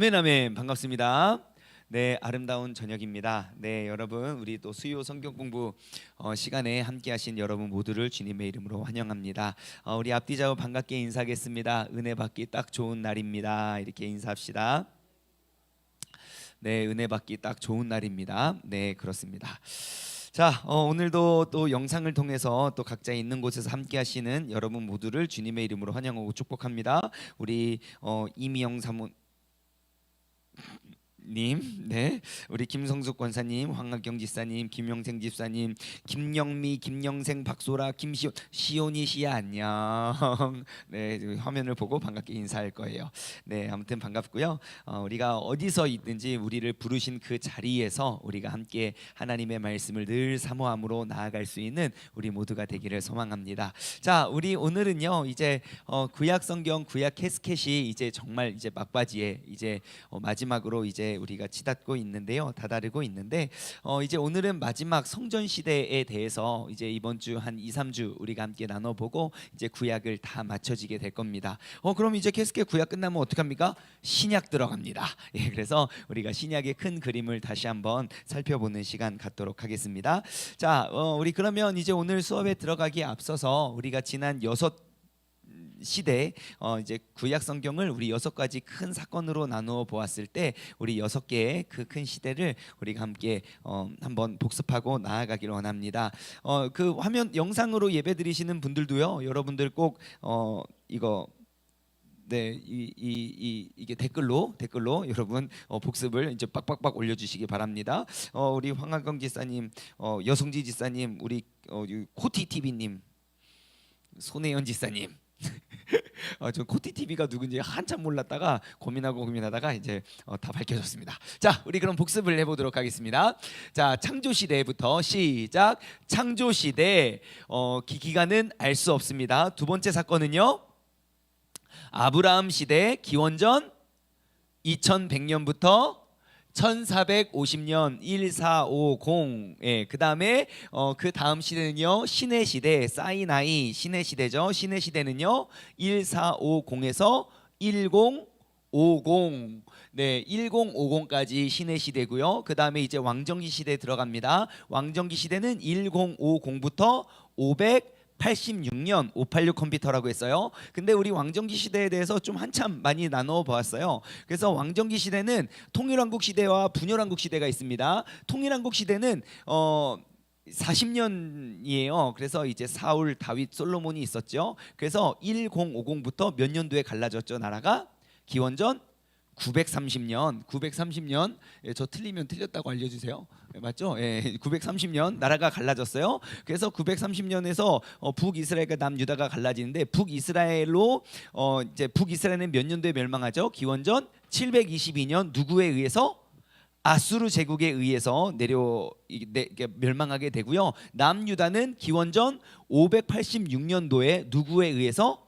아멘 아멘 반갑습니다. 네, 아름다운 저녁입니다. 네, 여러분 우리 또 수요 성경 공부 시간에 함께하신 여러분 모두를 주님의 이름으로 환영합니다. 우리 앞뒤 좌우 반갑게 인사하겠습니다. 은혜 받기 딱 좋은 날입니다. 이렇게 인사합시다. 네, 은혜 받기 딱 좋은 날입니다. 네, 그렇습니다. 자, 오늘도 또 영상을 통해서 또 각자 있는 곳에서 함께하시는 여러분 모두를 주님의 이름으로 환영하고 축복합니다. 우리 이미영 사모님, 네, 우리 김성숙 권사님, 황학경 지사님, 김영생 집사님, 김영미, 김영생, 박소라, 김시온, 시온이 시야 안녕. 네, 화면을 보고 반갑게 인사할 거예요. 네, 아무튼 반갑고요. 우리가 어디서 있든지 우리를 부르신 그 자리에서 우리가 함께 하나님의 말씀을 늘 사모함으로 나아갈 수 있는 우리 모두가 되기를 소망합니다. 자, 우리 오늘은요 이제 구약 성경 구약 캐스켓이 이제 정말 이제 막바지에 이제 마지막으로 이제 우리가 치닫고 있는데요, 다다르고 있는데 이제 오늘은 마지막 성전 시대에 대해서 이제 이번 주 한 2, 3주 우리가 함께 나눠보고 이제 구약을 다 맞춰지게 될 겁니다. 그럼 이제 캐스켓 구약 끝나면 어떡합니까? 신약 들어갑니다. 예, 그래서 우리가 신약의 큰 그림을 다시 한번 살펴보는 시간 갖도록 하겠습니다. 자, 우리 그러면 이제 오늘 수업에 들어가기에 앞서서 우리가 지난 6시대 이제 구약 성경을 우리 6가지 큰 사건으로 나누어 보았을 때 우리 6개의 그 큰 시대를 우리가 함께 한번 복습하고 나아가기를 원합니다. 그 화면 영상으로 예배 드리시는 분들도요, 여러분들 꼭 이거 네, 이게 댓글로 여러분 복습을 이제 빡빡빡 올려주시기 바랍니다. 우리 황학경 지사님, 여성지 지사님, 우리 코티 TV님, 손혜연 지사님. 저 코티 TV가 누군지 한참 몰랐다가 고민하다가 이제 다 밝혀졌습니다. 자, 우리 그럼 복습을 해보도록 하겠습니다. 자, 창조 시대부터 시작. 창조 시대 기간은 알 수 없습니다. 두 번째 사건은요, 아브라함 시대 기원전 2100년부터 1450년 1450. 예, 그다음에 그 다음 시대는요 신의 시대, 사이나이 신의 시대죠. 신의 시대는요 1450에서 1050. 네, 1050까지 신의 시대고요. 그다음에 이제 왕정기 시대 들어갑니다. 왕정기 시대는 1050부터 586년 586 컴퓨터라고 했어요. 근데 우리 왕정기 시대에 대해서 좀 한참 많이 나눠 보았어요. 그래서 왕정기 시대는 통일왕국 시대와 분열왕국 시대가 있습니다. 통일왕국 시대는 40년이에요. 그래서 이제 사울, 다윗, 솔로몬이 있었죠. 그래서 1050부터 몇 년도에 갈라졌죠, 나라가? 기원전 930년. 예, 저 틀리면 틀렸다고 알려주세요. 예, 맞죠? 예, 930년 나라가 갈라졌어요. 그래서 930년에서 북이스라엘과 남유다가 갈라지는데 북이스라엘로 이제 북이스라엘은 몇 년도에 멸망하죠? 기원전 722년 누구에 의해서? 아수르 제국에 의해서 멸망하게 되고요. 남유다는 기원전 586년도에 누구에 의해서?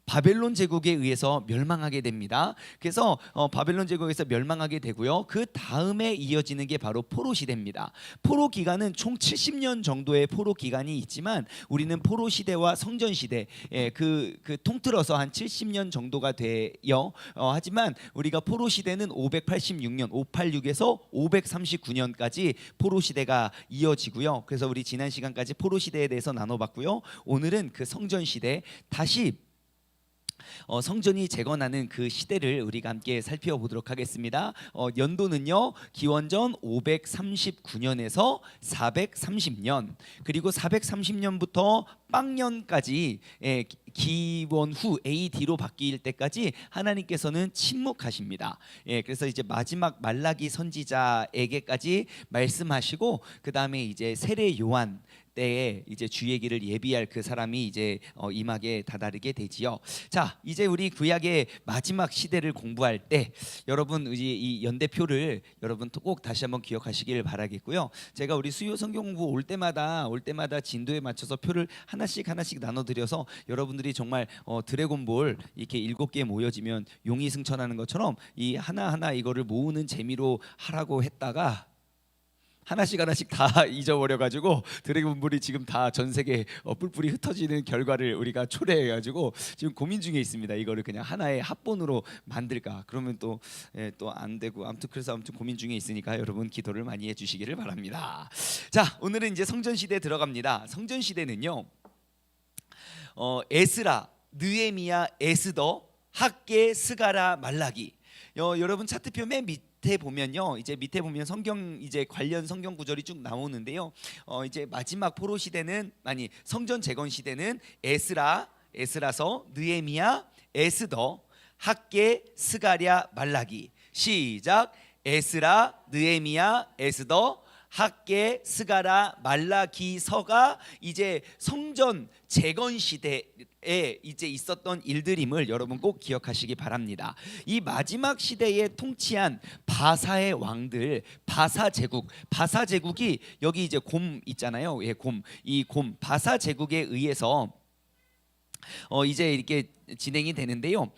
바벨론 제국에 의해서 멸망하게 됩니다. 그래서 바벨론 제국에서 멸망하게 되고요. 그 다음에 이어지는 게 바로 포로 시대입니다. 포로 기간은 총 70년 정도의 포로 기간이 있지만 우리는 포로 시대와 성전 시대 그 통틀어서 한 70년 정도가 돼요. 하지만 우리가 포로 시대는 586년 586에서 539년까지 포로 시대가 이어지고요. 그래서 우리 지난 시간까지 포로 시대에 대해서 나눠봤고요. 오늘은 그 성전 시대, 다시 성전이 재건하는 그 시대를 우리가 함께 살펴보도록 하겠습니다. 연도는요 기원전 539년에서 430년, 그리고 430년부터 빵년까지 기원 후 AD로 바뀔 때까지 하나님께서는 침묵하십니다. 그래서 이제 마지막 말라기 선지자에게까지 말씀하시고 그 다음에 이제 세례 요한 때에 이제 주 얘기를 예비할 그 사람이 이제 임하게 다다르게 되지요. 자, 이제 우리 구약의 마지막 시대를 공부할 때 여러분 이 연대표를 여러분 꼭 다시 한번 기억하시길 바라겠고요. 제가 우리 수요 성경 공부 올 때마다 진도에 맞춰서 표를 하나씩 나눠드려서 여러분들이 정말 드래곤볼 이렇게 7개 모여지면 용이 승천하는 것처럼 이 하나하나 이거를 모으는 재미로 하라고 했다가 하나씩 하나씩 다 잊어버려가지고 드래곤볼이 지금 다 전 세계 뿔뿔이 흩어지는 결과를 우리가 초래해가지고 지금 고민 중에 있습니다. 이거를 그냥 하나의 합본으로 만들까? 그러면 또 안 되고 아무튼 그래서 아무튼 고민 중에 있으니까 여러분 기도를 많이 해주시기를 바랍니다. 자, 오늘은 이제 성전 시대 들어갑니다. 성전 시대는요, 에스라, 느헤미야, 에스더, 학개, 스가랴, 말라기. 여러분 차트표 맨 밑에 보면요, 이제 밑에 보면 성경 이제 관련 성경 구절이 쭉 나오는데요. 이제 마지막 포로 시대는 성전 재건 시대는 에스라서, 느헤미야, 에스더, 학개, 스가랴, 말라기. 시작. 에스라, 느헤미야, 에스더, 학개, 스가랴, 말라기서가 이제 성전 재건 시대에 이제 있었던 일들임을 여러분 꼭 기억하시기 바랍니다. 이 마지막 시대에 통치한 바사의 왕들, 바사 제국이 여기 이제 곰 있잖아요. 예, 이 바사 제국에 의해서 이제 이렇게 진행이 되는데요.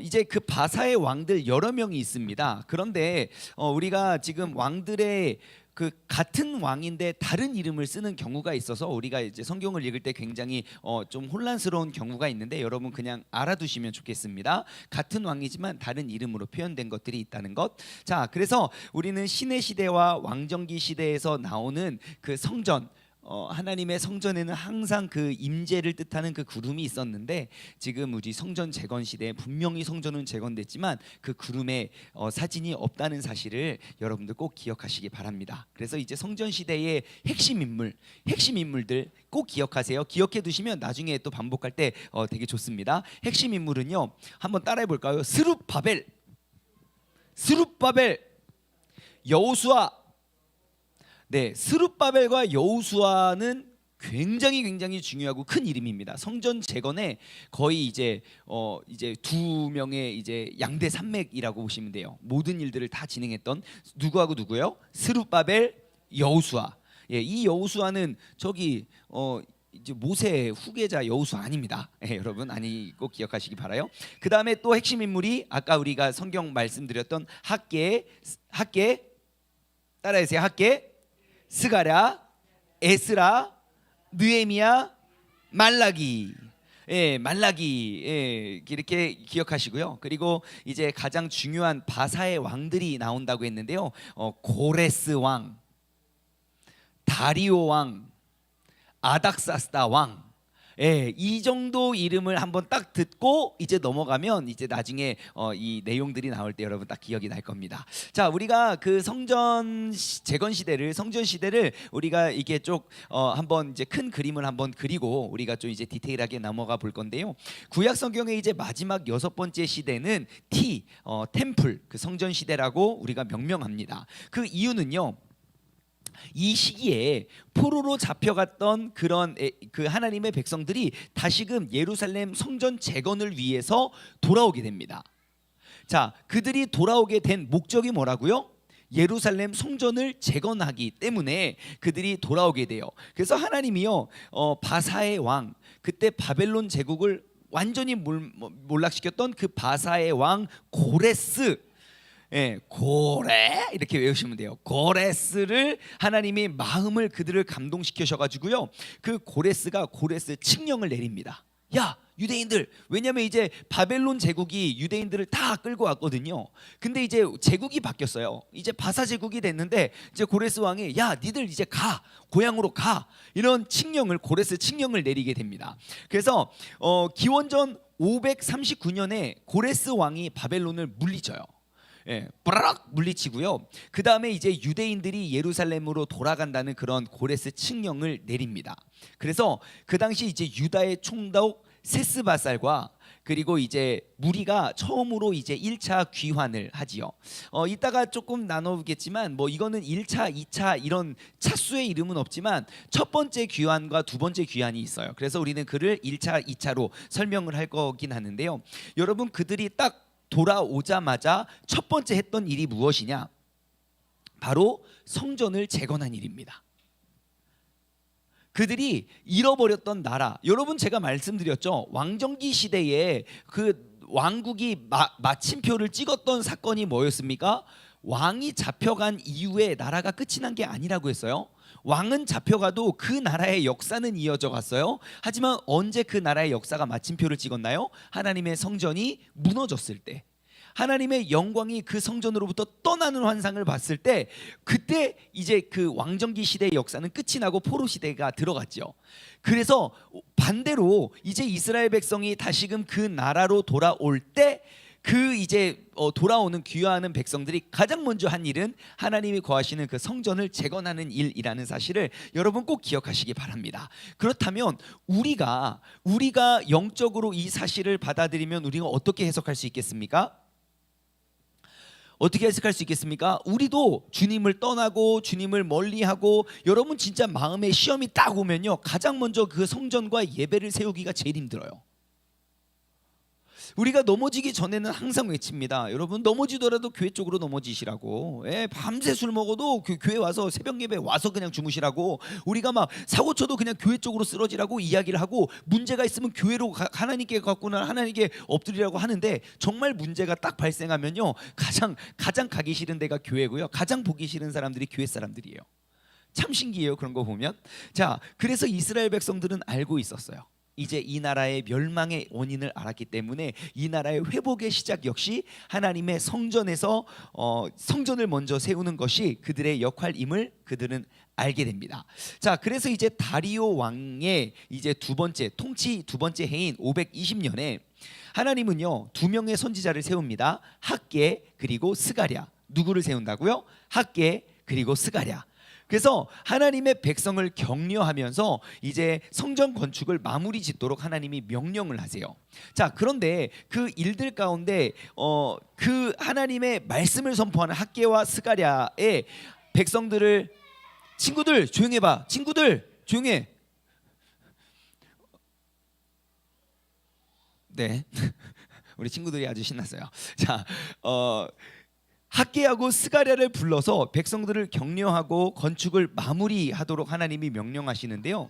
이제 그 바사의 왕들 여러 명이 있습니다. 그런데 우리가 지금 왕들의 그 같은 왕인데 다른 이름을 쓰는 경우가 있어서 우리가 이제 성경을 읽을 때 굉장히 좀 혼란스러운 경우가 있는데 여러분 그냥 알아두시면 좋겠습니다. 같은 왕이지만 다른 이름으로 표현된 것들이 있다는 것. 자, 그래서 우리는 신의 시대와 왕정기 시대에서 나오는 그 성전, 하나님의 성전에는 항상 그 임재를 뜻하는 그 구름이 있었는데 지금 우리 성전 재건 시대에 분명히 성전은 재건됐지만 그 구름에 사진이 없다는 사실을 여러분들 꼭 기억하시기 바랍니다. 그래서 이제 성전 시대의 핵심 인물들 꼭 기억하세요. 기억해 두시면 나중에 또 반복할 때 되게 좋습니다. 핵심 인물은요, 한번 따라해 볼까요? 스룹바벨, 여호수아. 네, 스룹바벨과 여호수아는 굉장히 중요하고 큰 이름입니다. 성전 재건에 거의 이제 두 명의 이제 양대 산맥이라고 보시면 돼요. 모든 일들을 다 진행했던 누구하고 누구요? 스룹바벨, 여호수아. 예, 이 여호수아는 저기 이제 모세의 후계자 여호수아 아닙니다. 예, 여러분 꼭 기억하시기 바라요. 그 다음에 또 핵심 인물이 아까 우리가 성경 말씀드렸던 학개, 따라해주세요. 학개, 스가랴, 에스라, 느헤미야, 말라기. 예, 말라기. 예, 이렇게 기억하시고요. 그리고 이제 가장 중요한 바사의 왕들이 나온다고 했는데요. 고레스 왕, 다리오 왕, 아닥사스다 왕. 예, 이 정도 이름을 한번 딱 듣고 이제 넘어가면 이제 나중에 이 내용들이 나올 때 여러분 딱 기억이 날 겁니다. 자, 우리가 그 성전 재건 시대를, 성전 시대를 우리가 이게 쭉 한번 이제 큰 그림을 한번 그리고 우리가 좀 이제 디테일하게 넘어가 볼 건데요. 구약 성경의 이제 마지막 6번째 시대는 템플, 그 성전 시대라고 우리가 명명합니다. 그 이유는요, 이 시기에 포로로 잡혀갔던 그런 그 하나님의 백성들이 다시금 예루살렘 성전 재건을 위해서 돌아오게 됩니다. 자, 그들이 돌아오게 된 목적이 뭐라고요? 예루살렘 성전을 재건하기 때문에 그들이 돌아오게 돼요. 그래서 하나님이요, 바사의 왕, 그때 바벨론 제국을 완전히 몰락시켰던 그 바사의 왕 고레스, 예, 고레 이렇게 외우시면 돼요. 고레스를 하나님이 마음을 그들을 감동시키셔가지고요, 그 고레스 칙령을 내립니다. 야, 유대인들, 왜냐하면 이제 바벨론 제국이 유대인들을 다 끌고 왔거든요. 근데 이제 제국이 바뀌었어요. 이제 바사 제국이 됐는데 이제 고레스 왕이 야, 니들 이제 가, 고향으로 가, 이런 칙령을, 고레스 칙령을 내리게 됩니다. 그래서 기원전 539년에 고레스 왕이 바벨론을 물리쳐요. 예, 뿌라락 물리치고요. 그 다음에 이제 유대인들이 예루살렘으로 돌아간다는 그런 고레스 칙령을 내립니다. 그래서 그 당시 이제 유다의 총독 세스바살과 그리고 이제 무리가 처음으로 이제 1차 귀환을 하지요. 이따가 조금 나누겠지만 뭐 이거는 1차, 2차 이런 차수의 이름은 없지만 첫 번째 귀환과 두 번째 귀환이 있어요. 그래서 우리는 그를 1차, 2차로 설명을 할 거긴 하는데요. 여러분, 그들이 딱 돌아오자마자 첫 번째 했던 일이 무엇이냐? 바로 성전을 재건한 일입니다. 그들이 잃어버렸던 나라, 여러분 제가 말씀드렸죠. 왕정기 시대에 그 왕국이 마침표를 찍었던 사건이 뭐였습니까? 왕이 잡혀간 이후에 나라가 끝이 난 게 아니라고 했어요. 왕은 잡혀가도 그 나라의 역사는 이어져 갔어요. 하지만 언제 그 나라의 역사가 마침표를 찍었나요? 하나님의 성전이 무너졌을 때, 하나님의 영광이 그 성전으로부터 떠나는 환상을 봤을 때, 그때 이제 그 왕정기 시대의 역사는 끝이 나고 포로 시대가 들어갔죠. 그래서 반대로 이제 이스라엘 백성이 다시금 그 나라로 돌아올 때, 그 이제 돌아오는 귀화하는 백성들이 가장 먼저 한 일은 하나님이 거하시는 그 성전을 재건하는 일이라는 사실을 여러분 꼭 기억하시기 바랍니다. 그렇다면 우리가 영적으로 이 사실을 받아들이면 우리가 어떻게 해석할 수 있겠습니까? 어떻게 해석할 수 있겠습니까? 우리도 주님을 떠나고 주님을 멀리하고, 여러분 진짜 마음에 시험이 딱 오면요, 가장 먼저 그 성전과 예배를 세우기가 제일 힘들어요. 우리가 넘어지기 전에는 항상 외칩니다. 여러분, 넘어지더라도 교회 쪽으로 넘어지시라고. 밤새 술 먹어도 교회 와서 새벽 예배 와서 그냥 주무시라고. 우리가 막 사고 쳐도 그냥 교회 쪽으로 쓰러지라고 이야기를 하고, 문제가 있으면 교회로 하나님께 갖고는 하나님께 엎드리라고 하는데, 정말 문제가 딱 발생하면요, 가장 가기 싫은 데가 교회고요, 가장 보기 싫은 사람들이 교회 사람들이에요. 참 신기해요, 그런 거 보면. 자, 그래서 이스라엘 백성들은 알고 있었어요. 이제 이 나라의 멸망의 원인을 알았기 때문에 이 나라의 회복의 시작 역시 하나님의 성전에서 성전을 먼저 세우는 것이 그들의 역할임을 그들은 알게 됩니다. 자, 그래서 이제 다리오 왕의 이제 통치 두 번째 해인 520년에 하나님은요, 두 명의 선지자를 세웁니다. 학개 그리고 스가랴. 누구를 세운다고요? 학개 그리고 스가랴. 그래서 하나님의 백성을 격려하면서 이제 성전 건축을 마무리 짓도록 하나님이 명령을 하세요. 자, 그런데 그 일들 가운데 그 하나님의 말씀을 선포하는 학개와 스가랴의 백성들을, 친구들 조용해봐, 친구들 조용해. 네, 우리 친구들이 아주 신났어요. 자, 학개하고 스가랴를 불러서 백성들을 격려하고 건축을 마무리하도록 하나님이 명령하시는데요,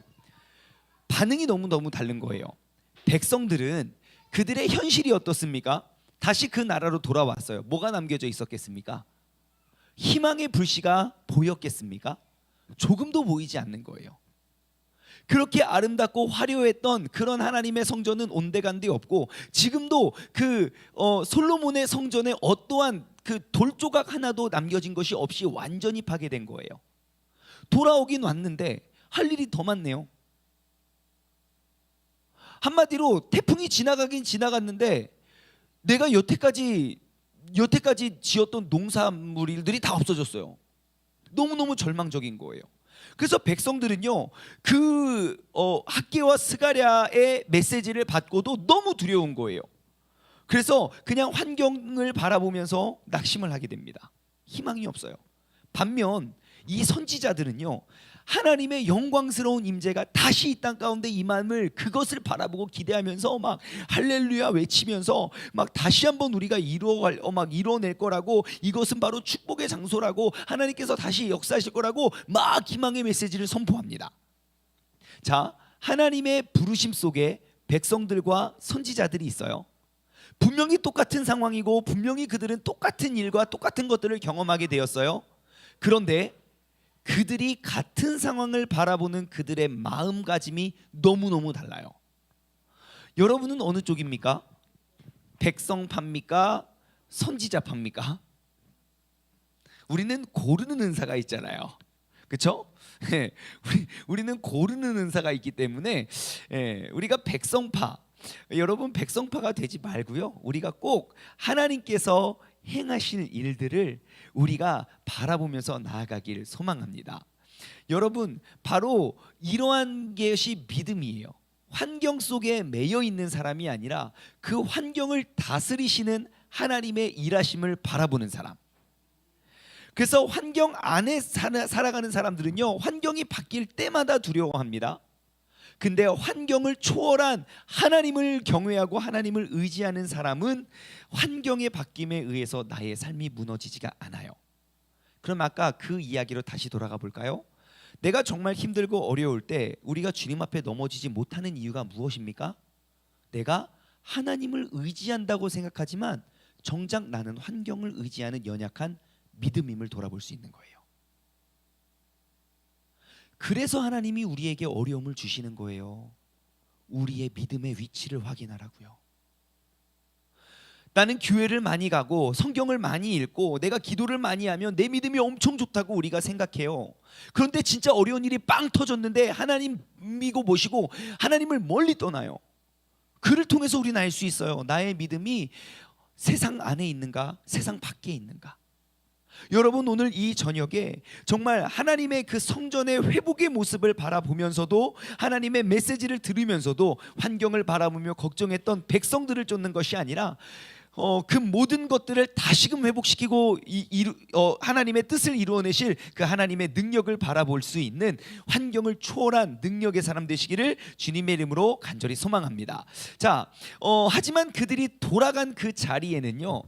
반응이 너무너무 다른 거예요. 백성들은 그들의 현실이 어떻습니까? 다시 그 나라로 돌아왔어요. 뭐가 남겨져 있었겠습니까? 희망의 불씨가 보였겠습니까? 조금도 보이지 않는 거예요. 그렇게 아름답고 화려했던 그런 하나님의 성전은 온데간데 없고, 지금도 그 솔로몬의 성전에 어떠한 그 돌조각 하나도 남겨진 것이 없이 완전히 파괴된 거예요. 돌아오긴 왔는데 할 일이 더 많네요. 한마디로 태풍이 지나가긴 지나갔는데 내가 여태까지 지었던 농산물들이 다 없어졌어요. 너무너무 절망적인 거예요. 그래서 백성들은요, 그 학개와 스가랴의 메시지를 받고도 너무 두려운 거예요. 그래서 그냥 환경을 바라보면서 낙심을 하게 됩니다. 희망이 없어요. 반면 이 선지자들은요, 하나님의 영광스러운 임재가 다시 이 땅 가운데 임함을, 그것을 바라보고 기대하면서 막 할렐루야 외치면서 막 다시 한번 우리가 이뤄낼 거라고, 이것은 바로 축복의 장소라고, 하나님께서 다시 역사하실 거라고 막 희망의 메시지를 선포합니다. 자, 하나님의 부르심 속에 백성들과 선지자들이 있어요. 분명히 똑같은 상황이고 분명히 그들은 똑같은 일과 똑같은 것들을 경험하게 되었어요. 그런데 그들이 같은 상황을 바라보는 그들의 마음가짐이 너무너무 달라요. 여러분은 어느 쪽입니까? 백성파입니까? 선지자파입니까? 우리는 고르는 은사가 있잖아요. 그렇죠? 우리는 고르는 은사가 있기 때문에 우리가 백성파, 여러분 백성파가 되지 말고요, 우리가 꼭 하나님께서 행하실 일들을 우리가 바라보면서 나아가길 소망합니다. 여러분, 바로 이러한 것이 믿음이에요. 환경 속에 매여 있는 사람이 아니라 그 환경을 다스리시는 하나님의 일하심을 바라보는 사람. 그래서 환경 안에 살아가는 사람들은요, 환경이 바뀔 때마다 두려워합니다. 근데 환경을 초월한 하나님을 경외하고 하나님을 의지하는 사람은 환경의 바뀜에 의해서 나의 삶이 무너지지가 않아요. 그럼 아까 그 이야기로 다시 돌아가 볼까요? 내가 정말 힘들고 어려울 때 우리가 주님 앞에 넘어지지 못하는 이유가 무엇입니까? 내가 하나님을 의지한다고 생각하지만 정작 나는 환경을 의지하는 연약한 믿음임을 돌아볼 수 있는 거예요. 그래서 하나님이 우리에게 어려움을 주시는 거예요. 우리의 믿음의 위치를 확인하라고요. 나는 교회를 많이 가고 성경을 많이 읽고 내가 기도를 많이 하면 내 믿음이 엄청 좋다고 우리가 생각해요. 그런데 진짜 어려운 일이 빵 터졌는데 하나님 믿고 모시고 하나님을 멀리 떠나요. 그를 통해서 우리는 알 수 있어요. 나의 믿음이 세상 안에 있는가, 세상 밖에 있는가. 여러분, 오늘 이 저녁에 정말 하나님의 그 성전의 회복의 모습을 바라보면서도 하나님의 메시지를 들으면서도 환경을 바라보며 걱정했던 백성들을 쫓는 것이 아니라 그 모든 것들을 다시금 회복시키고 하나님의 뜻을 이루어내실 그 하나님의 능력을 바라볼 수 있는 환경을 초월한 능력의 사람 되시기를 주님의 이름으로 간절히 소망합니다. 자, 하지만 그들이 돌아간 그 자리에는요,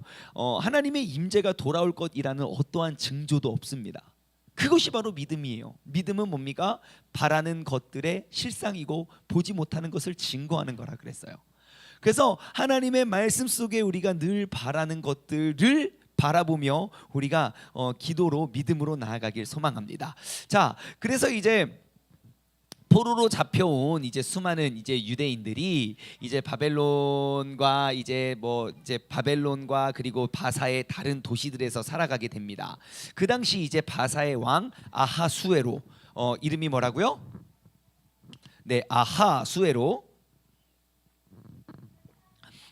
하나님의 임재가 돌아올 것이라는 어떠한 징조도 없습니다. 그것이 바로 믿음이에요. 믿음은 뭡니까? 바라는 것들의 실상이고 보지 못하는 것을 증거하는 거라 그랬어요. 그래서 하나님의 말씀 속에 우리가 늘 바라는 것들을 바라보며 우리가 기도로 믿음으로 나아가길 소망합니다. 자, 그래서 이제 포로로 잡혀온 이제 수많은 이제 유대인들이 이제 바벨론과 바벨론과 그리고 바사의 다른 도시들에서 살아가게 됩니다. 그 당시 이제 바사의 왕 아하수에로, 이름이 뭐라고요? 네, 아하수에로.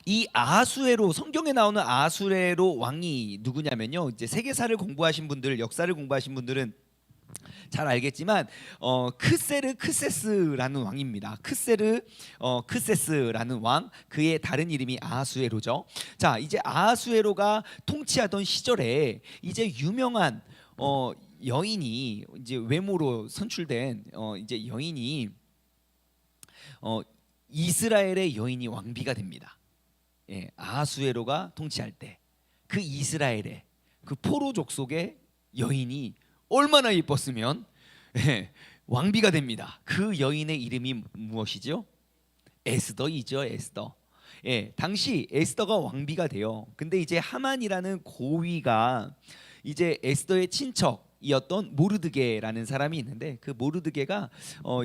이 아하수에로, 성경에 나오는 아하수에로 왕이 누구냐면요, 이제 세계사를 공부하신 분들, 역사를 공부하신 분들은 잘 알겠지만 크세스라는 왕입니다. 크세스라는 왕, 그의 다른 이름이 아하수에로죠. 자, 이제 아하수에로가 통치하던 시절에 이제 유명한 여인이, 이제 외모로 선출된 이제 여인이, 이스라엘의 여인이 왕비가 됩니다. 예, 아하수에로가 통치할 때 그 이스라엘의 그 포로족 속의 여인이 얼마나 예뻤으면 왕비가 됩니다. 그 여인의 이름이 무엇이죠? 에스더이죠. 에스더. 당시 에스더가 왕비가 돼요. 근데 이제 하만이라는 고위가 이제 에스더의 친척이었던 모르드게라는 사람이 있는데, 그 모르드게가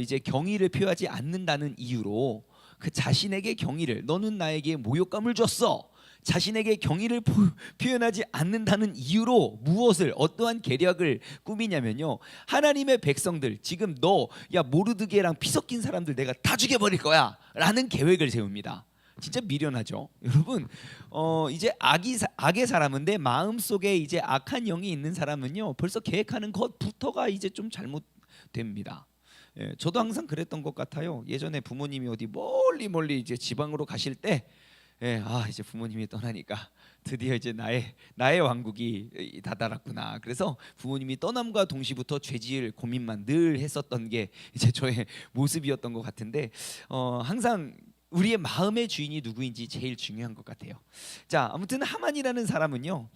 이제 경의를 표하지 않는다는 이유로 그 자신에게 경의를, 너는 나에게 모욕감을 줬어, 자신에게 경의를 표현하지 않는다는 이유로 무엇을, 어떠한 계략을 꾸미냐면요, 하나님의 백성들, 지금 야 모르드게랑 피 섞인 사람들 내가 다 죽여버릴 거야 라는 계획을 세웁니다. 진짜 미련하죠 여러분. 이제 악의 사람은, 내 마음속에 이제 악한 영이 있는 사람은요, 벌써 계획하는 것부터가 이제 좀 잘못됩니다. 저도 항상 그랬던 것 같아요. 예전에 부모님이 어디 멀리 이제 지방으로 가실 때, 이제 부모님이 떠나니까 드디어 이제 나의 왕국이 다다랐구나. 그래서 부모님이 떠남과 동시부터 죄지을 고민만 늘 했었던 게 이제 저의 모습이었던 것 같은데, 항상 우리의 마음의 주인이 누구인지 제일 중요한 것 같아요. 자, 아무튼 하만이라는 사람은요,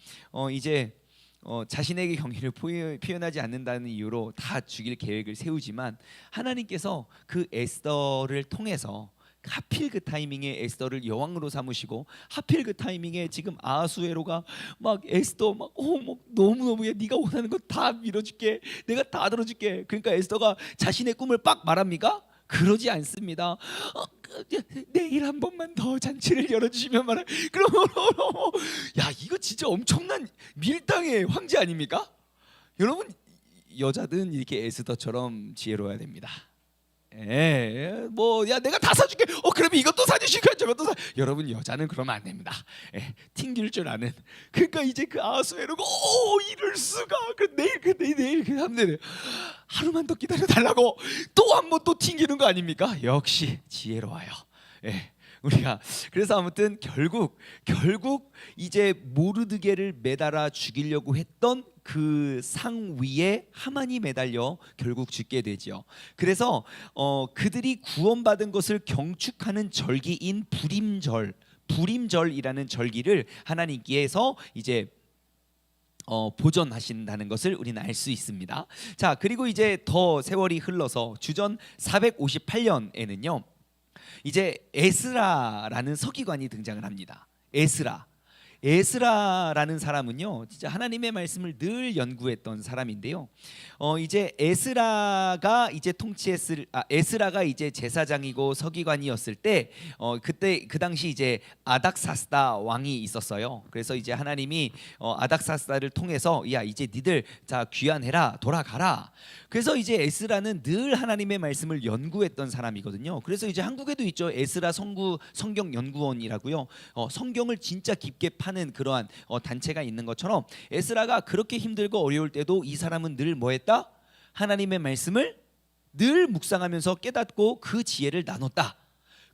이제 자신에게 경의를 표현하지 않는다는 이유로 다 죽일 계획을 세우지만, 하나님께서 그 에스더를 통해서 하필 그 타이밍에 에스더를 여왕으로 삼으시고, 하필 그 타이밍에 지금 아하수에로가 막 에스더 막 너무너무, 네가 원하는 거 다 밀어줄게, 내가 다 들어줄게. 그러니까 에스더가 자신의 꿈을 빡 말합니까? 그러지 않습니다. 내일 한 번만 더 잔치를 열어주시면 말해. 그럼 야, 이거 진짜 엄청난 밀당의 황제 아닙니까? 여러분, 여자든 이렇게 에스더처럼 지혜로워야 됩니다. 야 내가 다 사줄게. 그러면 이것도 사주시고 저것도 여러분, 여자는 그러면 안 됩니다. 튕길 줄 아는. 그러니까 이제 그 아하수에로가 이럴 수가. 내일 하면 하루만 더 기다려 달라고 또 한 번 또 튕기는 거 아닙니까? 역시 지혜로워요. 우리가 그래서 아무튼 결국 이제 모르드게를 매달아 죽이려고 했던 그 상 위에 하만이 매달려 결국 죽게 되지요. 그래서 그들이 구원받은 것을 경축하는 절기인 불임절이라는 절기를 하나님께서 이제 보존하신다는 것을 우리는 알 수 있습니다. 자, 그리고 이제 더 세월이 흘러서 주전 458년에는요, 이제 에스라라는 서기관이 등장을 합니다. 에스라라는 사람은요, 진짜 하나님의 말씀을 늘 연구했던 사람인데요. 이제 에스라가 이제 에스라가 이제 제사장이고 서기관이었을 때, 그때 그 당시 이제 아닥사스다 왕이 있었어요. 그래서 이제 하나님이 아닥사스다를 통해서 야 이제 니들 자 귀환해라 돌아가라. 그래서 이제 에스라는 늘 하나님의 말씀을 연구했던 사람이거든요. 그래서 이제 한국에도 있죠. 에스라 성경 연구원이라고요. 성경을 진짜 깊게 파는 그러한 단체가 있는 것처럼 에스라가 그렇게 힘들고 어려울 때도 이 사람은 늘 뭐했다? 하나님의 말씀을 늘 묵상하면서 깨닫고 그 지혜를 나눴다.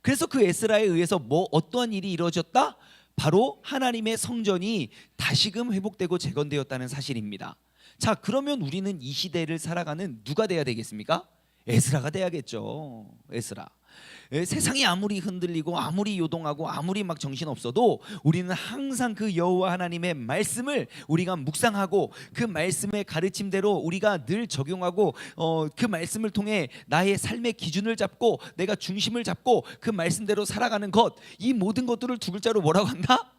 그래서 그 에스라에 의해서 어떠한 일이 이루어졌다? 바로 하나님의 성전이 다시금 회복되고 재건되었다는 사실입니다. 자, 그러면 우리는 이 시대를 살아가는 누가 돼야 되겠습니까? 에스라가 돼야겠죠. 에스라. 세상이 아무리 흔들리고 아무리 요동하고 아무리 막 정신없어도 우리는 항상 그 여호와 하나님의 말씀을 우리가 묵상하고 그 말씀의 가르침대로 우리가 늘 적용하고 그 말씀을 통해 나의 삶의 기준을 잡고 내가 중심을 잡고 그 말씀대로 살아가는 것, 이 모든 것들을 두 글자로 뭐라고 한다?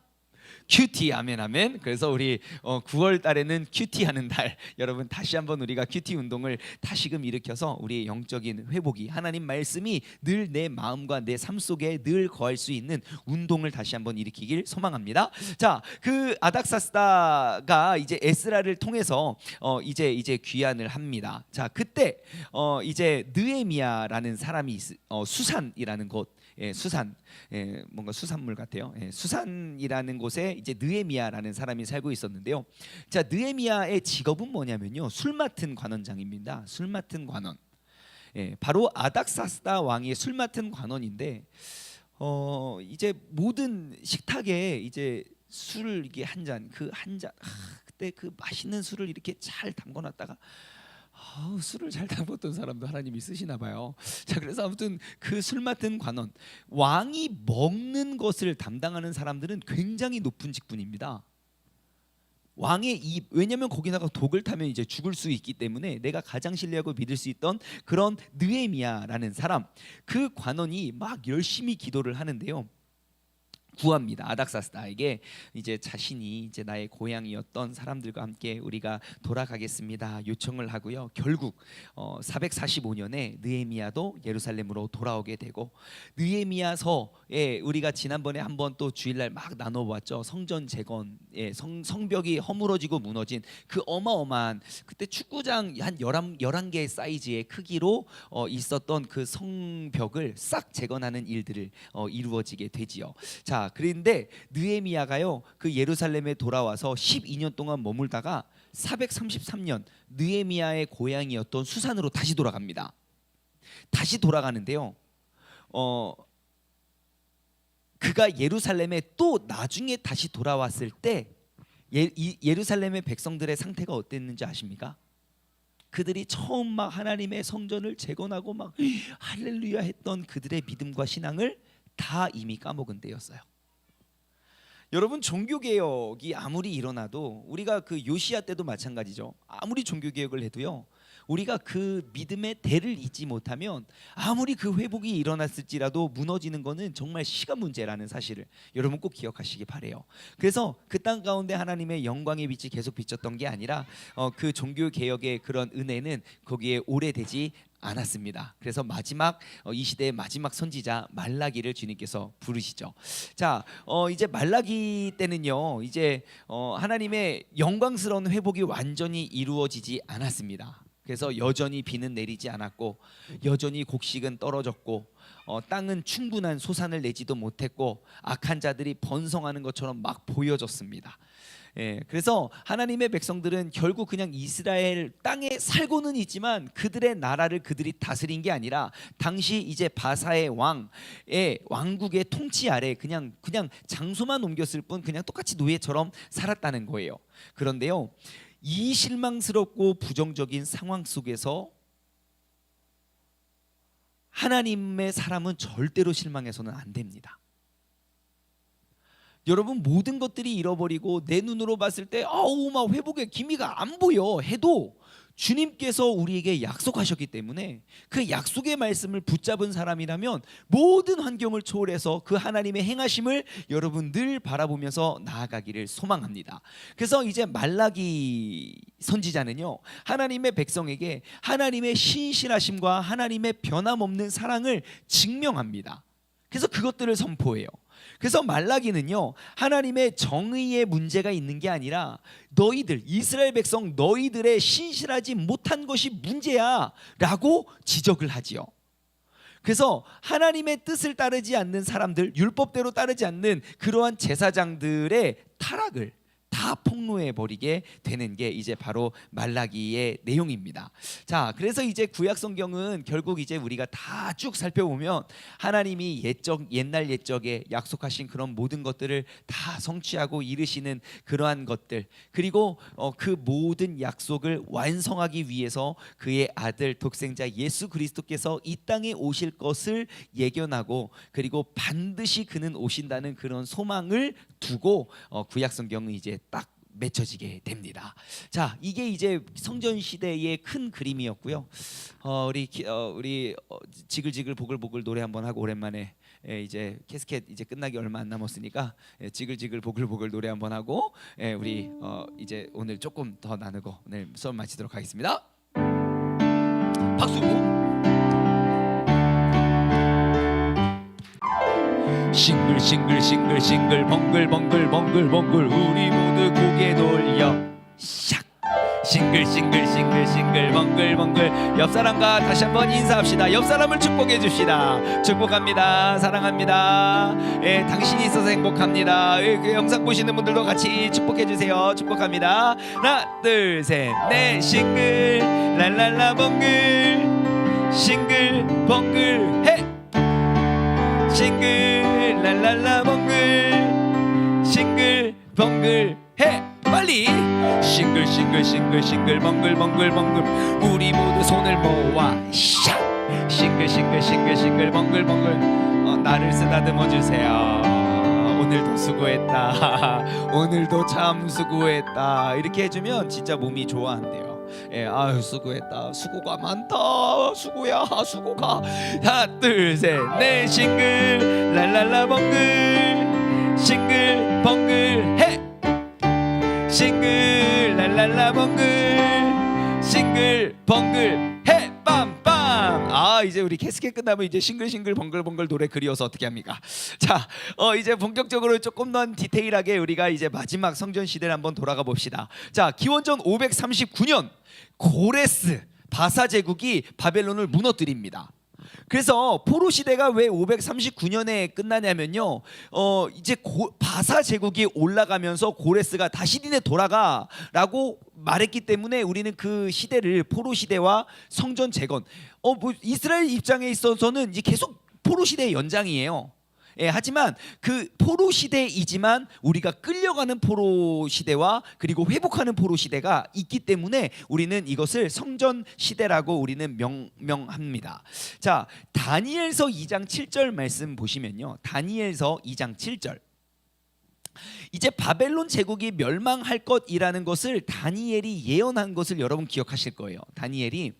큐티. 아멘 아멘. 그래서 우리 9월 달에는 큐티 하는 달, 여러분 다시 한번 우리가 큐티 운동을 다시금 일으켜서 우리의 영적인 회복이, 하나님 말씀이 늘 내 마음과 내 삶 속에 늘 거할 수 있는 운동을 다시 한번 일으키길 소망합니다. 자, 그 아닥사스다가 이제 에스라를 통해서 이제 귀환을 합니다. 자, 그때 이제 느헤미야라는 사람이 수산이라는 곳, 수산, 뭔가 수산물 같아요. 수산이라는 곳에 이제 느헤미야라는 사람이 살고 있었는데요. 자, 느헤미야의 직업은 뭐냐면요, 술 맡은 관원장입니다. 술 맡은 관원. 바로 아닥사스다 왕의 술 맡은 관원인데, 이제 모든 식탁에 이제 술을 이게 한 잔, 그때 그 맛있는 술을 이렇게 잘 담궈놨다가 술을 잘 담궜던 사람도 하나님이 쓰시나 봐요. 자, 그래서 아무튼 그 술 맡은 관원, 왕이 먹는 것을 담당하는 사람들은 굉장히 높은 직분입니다. 왕의 입, 왜냐하면 거기다가 독을 타면 이제 죽을 수 있기 때문에 내가 가장 신뢰하고 믿을 수 있던 그런 느헤미야라는 사람, 그 관원이 막 열심히 기도를 하는데요. 구합니다. 아닥사스다에게 이제 자신이 이제 나의 고향이었던 사람들과 함께 우리가 돌아가겠습니다 요청을 하고요. 결국 445년에 느헤미야도 예루살렘으로 돌아오게 되고, 느헤미야서에 우리가 지난번에 한번 또 주일날 막 나눠보았죠. 성전 재건, 성벽이 허물어지고 무너진 그 어마어마한, 그때 축구장 한 11개 사이즈의 크기로 있었던 그 성벽을 싹 재건하는 일들을 이루어지게 되지요. 자, 그런데 느헤미야가요, 그 예루살렘에 돌아와서 12년 동안 머물다가 433년 느헤미야의 고향이었던 수산으로 다시 돌아갑니다. 다시 돌아가는데요, 그가 예루살렘에 또 나중에 다시 돌아왔을 때 예루살렘의 백성들의 상태가 어땠는지 아십니까? 그들이 처음 막 하나님의 성전을 재건하고 막 할렐루야 했던 그들의 믿음과 신앙을 다 이미 까먹은 때였어요. 여러분, 종교개혁이 아무리 일어나도, 우리가 그 요시야 때도 마찬가지죠. 아무리 종교개혁을 해도요, 우리가 그 믿음의 대를 잇지 못하면 아무리 그 회복이 일어났을지라도 무너지는 거는 정말 시간 문제라는 사실을 여러분 꼭 기억하시기 바래요. 그래서 그 땅 가운데 하나님의 영광의 빛이 계속 비쳤던 게 아니라 그 종교개혁의 그런 은혜는 거기에 오래되지 않았습니다. 그래서 마지막 이 시대의 마지막 선지자 말라기를 주님께서 부르시죠. 자, 이제 말라기 때는요, 이제 하나님의 영광스러운 회복이 완전히 이루어지지 않았습니다. 그래서 여전히 비는 내리지 않았고, 여전히 곡식은 떨어졌고, 땅은 충분한 소산을 내지도 못했고, 악한 자들이 번성하는 것처럼 막 보여졌습니다. 그래서 하나님의 백성들은 결국 그냥 이스라엘 땅에 살고는 있지만 그들의 나라를 그들이 다스린 게 아니라 당시 이제 바사의 왕의 왕국의 통치 아래 그냥 장소만 옮겼을 뿐 그냥 똑같이 노예처럼 살았다는 거예요. 그런데요, 이 실망스럽고 부정적인 상황 속에서 하나님의 사람은 절대로 실망해서는 안 됩니다. 여러분, 모든 것들이 잃어버리고 내 눈으로 봤을 때 막 회복의 기미가 안 보여 해도 주님께서 우리에게 약속하셨기 때문에 그 약속의 말씀을 붙잡은 사람이라면 모든 환경을 초월해서 그 하나님의 행하심을 여러분 늘 바라보면서 나아가기를 소망합니다. 그래서 이제 말라기 선지자는요, 하나님의 백성에게 하나님의 신실하심과 하나님의 변함없는 사랑을 증명합니다. 그래서 그것들을 선포해요. 그래서 말라기는요, 하나님의 정의의 문제가 있는 게 아니라 너희들 이스라엘 백성 너희들의 신실하지 못한 것이 문제야 라고 지적을 하지요. 그래서 하나님의 뜻을 따르지 않는 사람들, 율법대로 따르지 않는 그러한 제사장들의 타락을 다 폭로해 버리게 되는 게 이제 바로 말라기의 내용입니다. 자, 그래서 이제 구약 성경은 결국 이제 우리가 다 쭉 살펴보면 하나님이 옛날 옛적에 약속하신 그런 모든 것들을 다 성취하고 이루시는 그러한 것들, 그리고 그 모든 약속을 완성하기 위해서 그의 아들 독생자 예수 그리스도께서 이 땅에 오실 것을 예견하고, 그리고 반드시 그는 오신다는 그런 소망을 두고 구약 성경은 이제 딱 맺혀지게 됩니다. 자, 이게 이제 성전 시대의 큰 그림이었고요. 우리 지글지글 보글보글 노래 한번 하고 오랜만에 이제 캐스켓 이제 끝나기 얼마 안 남았으니까 지글지글 보글보글 노래 한번 하고 우리 이제 오늘 조금 더 나누고 오늘 수업 마치도록 하겠습니다. 박수. 싱글 벙글 우리 모두 고개 돌려 샥. 싱글 벙글 옆 사람과 다시 한번 인사합시다. 옆 사람을 축복해 줍시다. 축복합니다. 사랑합니다. 당신이 있어서 행복합니다. 그 영상 보시는 분들도 같이 축복해 주세요. 축복합니다. 하나 둘 셋 넷. 싱글 랄랄라 벙글 싱글 벙글 해. 싱글 랄랄라 벙글 싱글 벙글 해. 빨리 싱글 벙글 우리 모두 손을 모아 샥. 싱글 벙글 나를 쓰다듬어 주세요. 오늘도 수고했다. 오늘도 참 수고했다. 이렇게 해주면 진짜 몸이 좋아한대요. 아유 수고했다. 수고가 많다. 수고야 수고가. 하나 둘 셋 넷. 싱글 랄랄라 벙글 싱글 벙글 해. 싱글 랄랄라 벙글 싱글 벙글 해. 빰빰. 아 이제 우리 캐스켓 끝나면 이제 싱글 벙글 노래 그리워서 어떻게 합니까? 자, 이제 본격적으로 조금 더 디테일하게 우리가 이제 마지막 성전 시대를 한번 돌아가 봅시다. 자, 기원전 539년 고레스 바사 제국이 바벨론을 무너뜨립니다. 그래서 포로 시대가 왜 539년에 끝나냐면요, 이제 바사 제국이 올라가면서 고레스가 다시 니네 돌아가라고 말했기 때문에 우리는 그 시대를 포로 시대와 성전 재건, 뭐 이스라엘 입장에 있어서는 이제 계속 포로 시대의 연장이에요. 하지만 그 포로 시대이지만 우리가 끌려가는 포로 시대와 그리고 회복하는 포로 시대가 있기 때문에 우리는 이것을 성전 시대라고 우리는 명합니다. 자, 다니엘서 2장 7절 말씀 보시면요, 다니엘서 2장 7절. 이제 바벨론 제국이 멸망할 것이라는 것을 다니엘이 예언한 것을 여러분 기억하실 거예요. 다니엘이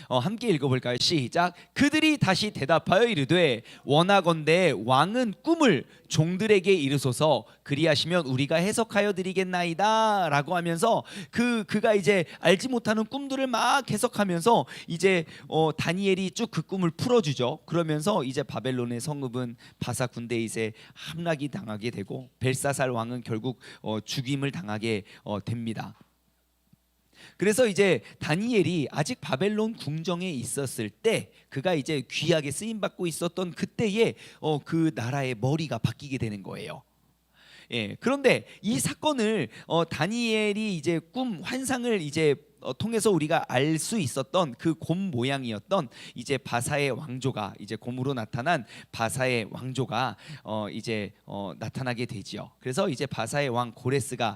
함께 읽어볼까요? 시작. 그들이 다시 대답하여 이르되 원하건대 왕은 꿈을 종들에게 이르소서 그리하시면 우리가 해석하여 드리겠나이다 라고 하면서 그가 이제 알지 못하는 꿈들을 막 해석하면서 이제 다니엘이 쭉 그 꿈을 풀어주죠. 그러면서 이제 바벨론의 성읍은 바사 군데잇에 함락이 당하게 되고 벨사살 왕은 결국 죽임을 당하게 됩니다. 그래서 이제 다니엘이 아직 바벨론 궁정에 있었을 때 그가 이제 귀하게 쓰임 받고 있었던 그때에 그 나라의 머리가 바뀌게 되는 거예요. 그런데 이 사건을 다니엘이 이제 꿈 환상을 이제 통해서 우리가 알 수 있었던 그 곰 모양이었던 이제 바사의 왕조가 이제 곰으로 나타난 바사의 왕조가 이제 나타나게 되지요. 그래서 이제 바사의 왕 고레스가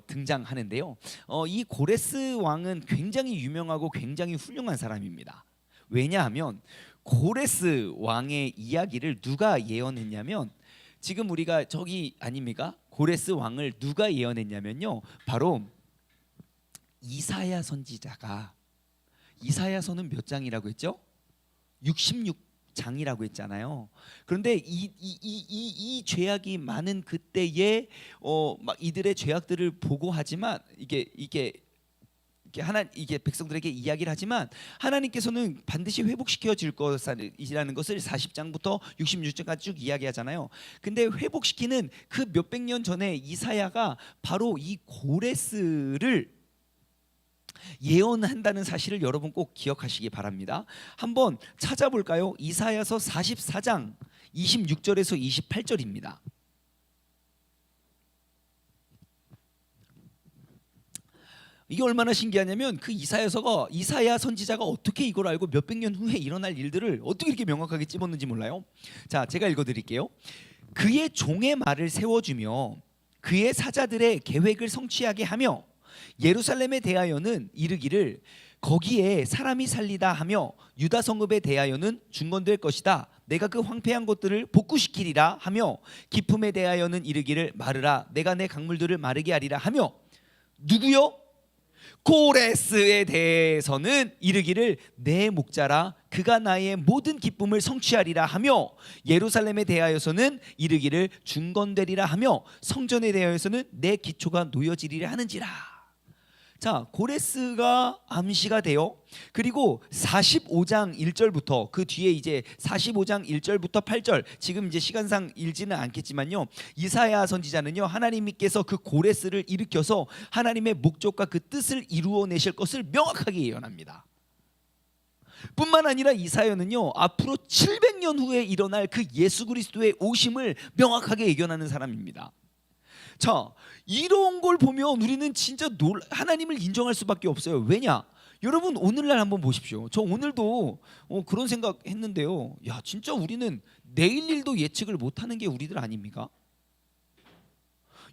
등장하는데요. 이 고레스 왕은 굉장히 유명하고 굉장히 훌륭한 사람입니다. 왜냐하면 고레스 왕의 이야기를 누가 예언했냐면 지금 우리가 저기 아닙니까? 고레스 왕을 누가 예언했냐면요, 바로 이사야 선지자가 이사야서는 몇 장이라고 했죠? 66장이라고 했잖아요. 그런데 이 죄악이 많은 그때에 막 이들의 죄악들을 보고하지만 이게 백성들에게 이야기를 하지만 하나님께서는 반드시 회복시켜 줄 것이라는 것을 40장부터 66장까지 쭉 이야기하잖아요. 근데 회복시키는 그 몇백 년 전에 이사야가 바로 이 고레스를 예언한다는 사실을 여러분 꼭 기억하시기 바랍니다. 한번 찾아볼까요? 이사야서 44장 26절에서 28절입니다. 이게 얼마나 신기하냐면 그 이사야 선지자가 어떻게 이걸 알고 몇백 년 후에 일어날 일들을 어떻게 이렇게 명확하게 찝었는지 몰라요. 자, 제가 읽어드릴게요. 그의 종의 말을 세워주며 그의 사자들의 계획을 성취하게 하며 예루살렘에 대하여는 이르기를 거기에 사람이 살리다 하며 유다 성읍에 대하여는 중건될 것이다. 내가 그 황폐한 것들을 복구시키리라 하며 기품에 대하여는 이르기를 마르라. 내가 내 강물들을 마르게 하리라 하며 누구요? 고레스에 대해서는 이르기를 내 목자라 그가 나의 모든 기쁨을 성취하리라 하며 예루살렘에 대하여서는 이르기를 중건되리라 하며 성전에 대하여서는 내 기초가 놓여지리라 하는지라. 자, 고레스가 암시가 돼요. 그리고 45장 1절부터 그 뒤에 이제 45장 1절부터 8절, 지금 이제 시간상 읽지는 않겠지만요, 이사야 선지자는요 하나님께서 그 고레스를 일으켜서 하나님의 목적과 그 뜻을 이루어내실 것을 명확하게 예언합니다. 뿐만 아니라 이사야는요 앞으로 700년 후에 일어날 그 예수 그리스도의 오심을 명확하게 예견하는 사람입니다. 자, 이런 걸 보면 우리는 진짜 하나님을 인정할 수밖에 없어요. 왜냐? 여러분 오늘날 한번 보십시오. 저 오늘도 그런 생각했는데요. 야, 진짜 우리는 내일 일도 예측을 못하는 게 우리들 아닙니까?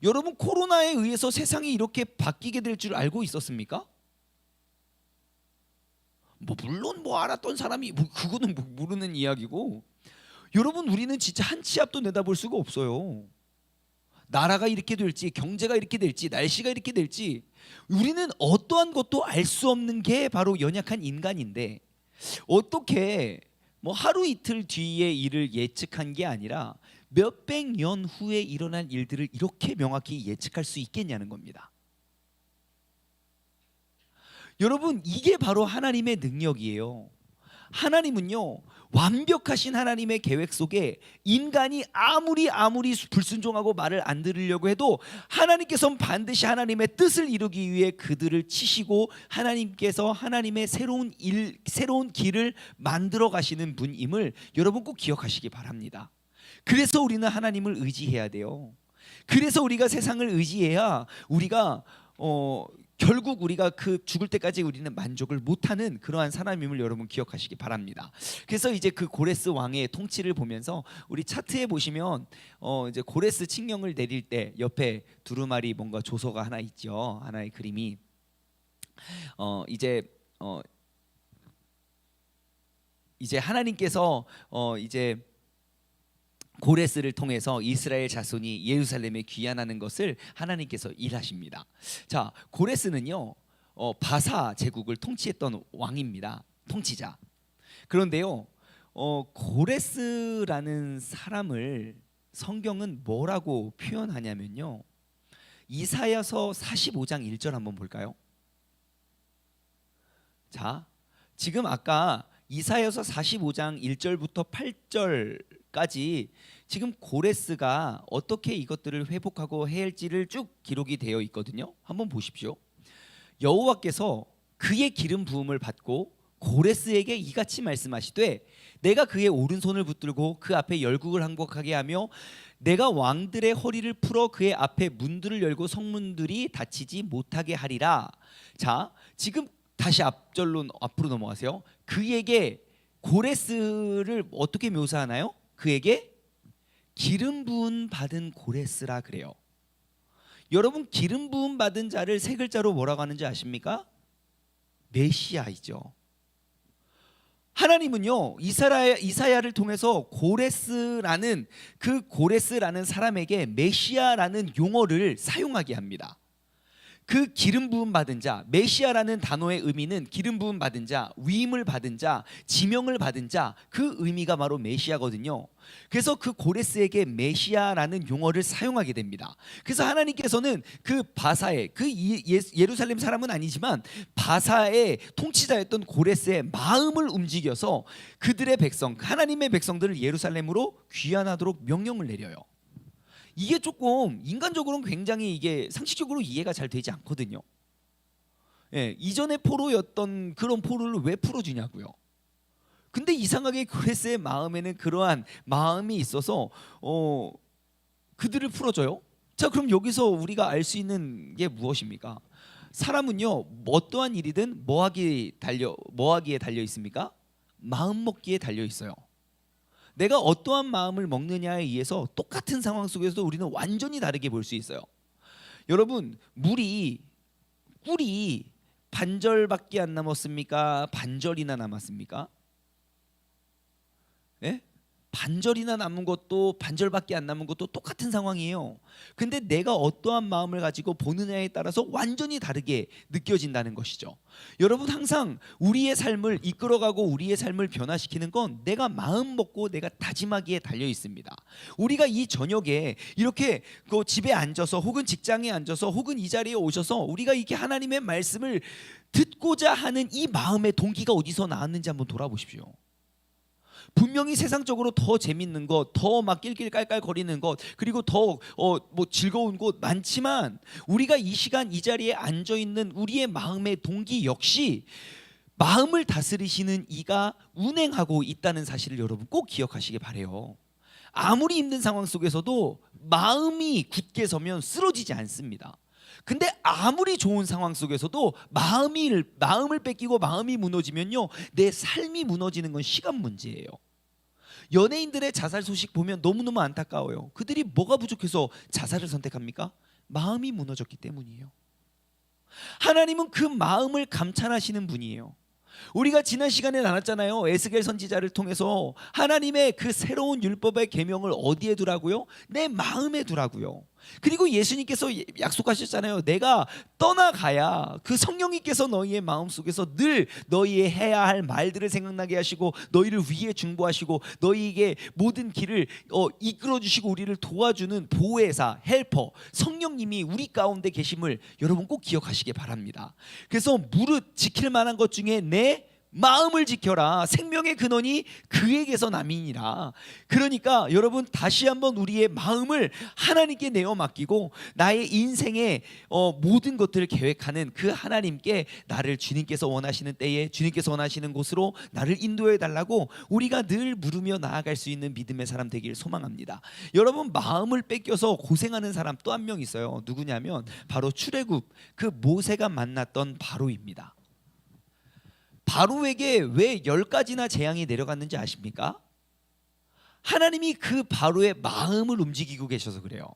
여러분 코로나에 의해서 세상이 이렇게 바뀌게 될 줄 알고 있었습니까? 물론 알았던 사람이 그거는 모르는 이야기고, 여러분 우리는 진짜 한 치 앞도 내다볼 수가 없어요. 나라가 이렇게 될지, 경제가 이렇게 될지, 날씨가 이렇게 될지 우리는 어떠한 것도 알 수 없는 게 바로 연약한 인간인데, 어떻게 하루 이틀 뒤의 일을 예측한 게 아니라 몇백 년 후에 일어날 일들을 이렇게 명확히 예측할 수 있겠냐는 겁니다. 여러분 이게 바로 하나님의 능력이에요. 하나님은요 완벽하신 하나님의 계획 속에 인간이 아무리 불순종하고 말을 안 들으려고 해도 하나님께서는 반드시 하나님의 뜻을 이루기 위해 그들을 치시고 하나님께서 하나님의 새로운 길을 만들어 가시는 분임을 여러분 꼭 기억하시기 바랍니다. 그래서 우리는 하나님을 의지해야 돼요. 그래서 우리가 세상을 의지해야 우리가 결국 우리가 그 죽을 때까지 우리는 만족을 못하는 그러한 사람임을 여러분 기억하시기 바랍니다. 그래서 이제 그 고레스 왕의 통치를 보면서 우리 차트에 보시면 이제 고레스 칙령을 내릴 때 옆에 두루마리 뭔가 조서가 하나 있죠. 하나의 그림이 이제 하나님께서 이제 고레스를 통해서 이스라엘 자손이 예루살렘에 귀환하는 것을 하나님께서 일하십니다. 자, 고레스는요 바사 제국을 통치했던 왕입니다. 통치자. 그런데요 고레스라는 사람을 성경은 뭐라고 표현하냐면요, 이사야서 45장 1절 한번 볼까요? 자, 지금 아까 이사야서 45장 1절부터 8절까지 지금 고레스가 어떻게 이것들을 회복하고 해할지를 쭉 기록이 되어 있거든요. 한번 보십시오. 여호와께서 그의 기름 부음을 받고 고레스에게 이같이 말씀하시되 내가 그의 오른손을 붙들고 그 앞에 열국을 항복하게 하며 내가 왕들의 허리를 풀어 그의 앞에 문들을 열고 성문들이 닫히지 못하게 하리라. 자, 지금 다시 앞으로 넘어가세요. 그에게 고레스를 어떻게 묘사하나요? 그에게 기름 부음 받은 고레스라 그래요. 여러분 기름 부음 받은 자를 세 글자로 뭐라고 하는지 아십니까? 메시아이죠. 하나님은요 이사야를 통해서 고레스라는 사람에게 메시아라는 용어를 사용하게 합니다. 그 기름 부음 받은 자, 메시아라는 단어의 의미는 기름 부음 받은 자, 위임을 받은 자, 지명을 받은 자, 그 의미가 바로 메시아거든요. 그래서 그 고레스에게 메시아라는 용어를 사용하게 됩니다. 그래서 하나님께서는 그 바사의 그 예루살렘 사람은 아니지만 바사의 통치자였던 고레스의 마음을 움직여서 그들의 백성, 하나님의 백성들을 예루살렘으로 귀환하도록 명령을 내려요. 이게 조금 인간적으로는 굉장히 이게 상식적으로 이해가 잘 되지 않거든요. 예, 이전의 포로였던 그런 포로를 왜 풀어주냐고요. 근데 이상하게 고레스의 마음에는 그러한 마음이 있어서 그들을 풀어줘요. 자, 그럼 여기서 우리가 알 수 있는 게 무엇입니까? 사람은요, 어떠한 일이든 뭐하기에 달려 있습니까? 마음 먹기에 달려 있어요. 내가 어떠한 마음을 먹느냐에 의해서 똑같은 상황 속에서도 우리는 완전히 다르게 볼 수 있어요. 여러분, 꿀이 반절밖에 안 남았습니까? 반절이나 남았습니까? 예? 반절이나 남은 것도 반절밖에 안 남은 것도 똑같은 상황이에요. 근데 내가 어떠한 마음을 가지고 보느냐에 따라서 완전히 다르게 느껴진다는 것이죠. 여러분, 항상 우리의 삶을 이끌어가고 우리의 삶을 변화시키는 건 내가 마음 먹고 내가 다짐하기에 달려 있습니다. 우리가 이 저녁에 이렇게 그 집에 앉아서 혹은 직장에 앉아서 혹은 이 자리에 오셔서 우리가 이렇게 하나님의 말씀을 듣고자 하는 이 마음의 동기가 어디서 나왔는지 한번 돌아보십시오. 분명히 세상적으로 더 재밌는 것, 더 막 낄낄 깔깔거리는 것, 그리고 더 뭐 즐거운 곳 많지만 우리가 이 시간 이 자리에 앉아 있는 우리의 마음의 동기 역시 마음을 다스리시는 이가 운행하고 있다는 사실을 여러분 꼭 기억하시기 바래요. 아무리 힘든 상황 속에서도 마음이 굳게 서면 쓰러지지 않습니다. 근데 아무리 좋은 상황 속에서도 마음을 뺏기고 마음이 무너지면요, 내 삶이 무너지는 건 시간 문제예요. 연예인들의 자살 소식 보면 너무너무 안타까워요. 그들이 뭐가 부족해서 자살을 선택합니까? 마음이 무너졌기 때문이에요. 하나님은 그 마음을 감찰하시는 분이에요. 우리가 지난 시간에 나눴잖아요. 에스겔 선지자를 통해서 하나님의 그 새로운 율법의 계명을 어디에 두라고요? 내 마음에 두라고요. 그리고 예수님께서 약속하셨잖아요. 내가 떠나가야 그 성령님께서 너희의 마음속에서 늘 너희의 해야 할 말들을 생각나게 하시고 너희를 위해 중보하시고 너희에게 모든 길을 이끌어 주시고 우리를 도와주는 보혜사, 헬퍼, 성령님이 우리 가운데 계심을 여러분 꼭 기억하시기 바랍니다. 그래서 무릇 지킬 만한 것 중에 내 마음을 지켜라. 생명의 근원이 그에게서 남이니라. 그러니까 여러분, 다시 한번 우리의 마음을 하나님께 내어 맡기고 나의 인생의 모든 것들을 계획하는 그 하나님께 나를 주님께서 원하시는 때에 주님께서 원하시는 곳으로 나를 인도해 달라고 우리가 늘 물으며 나아갈 수 있는 믿음의 사람 되길 소망합니다. 여러분, 마음을 뺏겨서 고생하는 사람 또 한 명 있어요. 누구냐면 바로 출애굽 그 모세가 만났던 바로입니다. 바로에게 왜 10가지나 재앙이 내려갔는지 아십니까? 하나님이 그 바로의 마음을 움직이고 계셔서 그래요.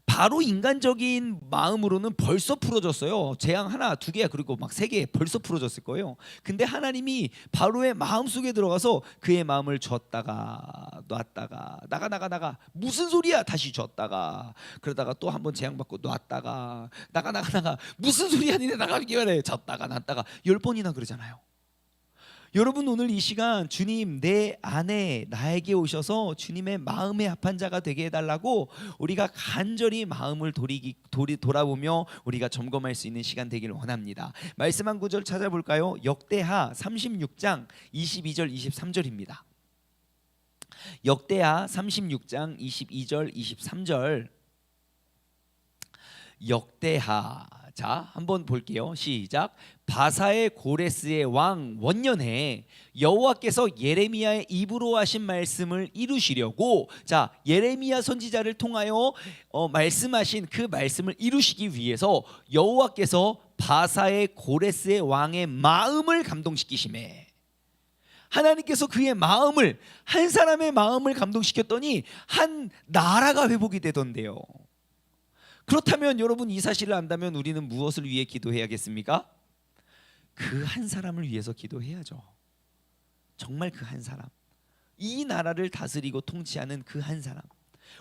바로 인간적인 마음으로는 벌써 풀어졌어요. 재앙 하나, 두 개, 그리고 막 3개 벌써 풀어졌을 거예요. 근데 하나님이 바로의 마음속에 들어가서 그의 마음을 줬다가 놨다가 나가 무슨 소리야, 다시 줬다가 그러다가 또 한번 재앙받고 놨다가 나가 무슨 소리야, 니네 나가기만 해, 줬다가 놨다가 10번이나 그러잖아요. 여러분, 오늘 이 시간 주님 내 안에 나에게 오셔서 주님의 마음에 합한 자가 되게 해달라고 우리가 간절히 마음을 돌아보며 우리가 점검할 수 있는 시간 되기를 원합니다. 말씀 한 구절 찾아볼까요? 역대하 36장 22절 23절입니다. 역대하 36장 22절 23절. 역대하, 자 한번 볼게요. 시작. 바사의 고레스의 왕 원년에 여호와께서 예레미야의 입으로 하신 말씀을 이루시려고, 자 예레미야 선지자를 통하여 말씀하신 그 말씀을 이루시기 위해서 여호와께서 바사의 고레스의 왕의 마음을 감동시키시매, 하나님께서 그의 마음을, 한 사람의 마음을 감동시켰더니 한 나라가 회복이 되던데요. 그렇다면 여러분, 이 사실을 안다면 우리는 무엇을 위해 기도해야겠습니까? 그 한 사람을 위해서 기도해야죠. 정말 그 한 사람, 이 나라를 다스리고 통치하는 그 한 사람,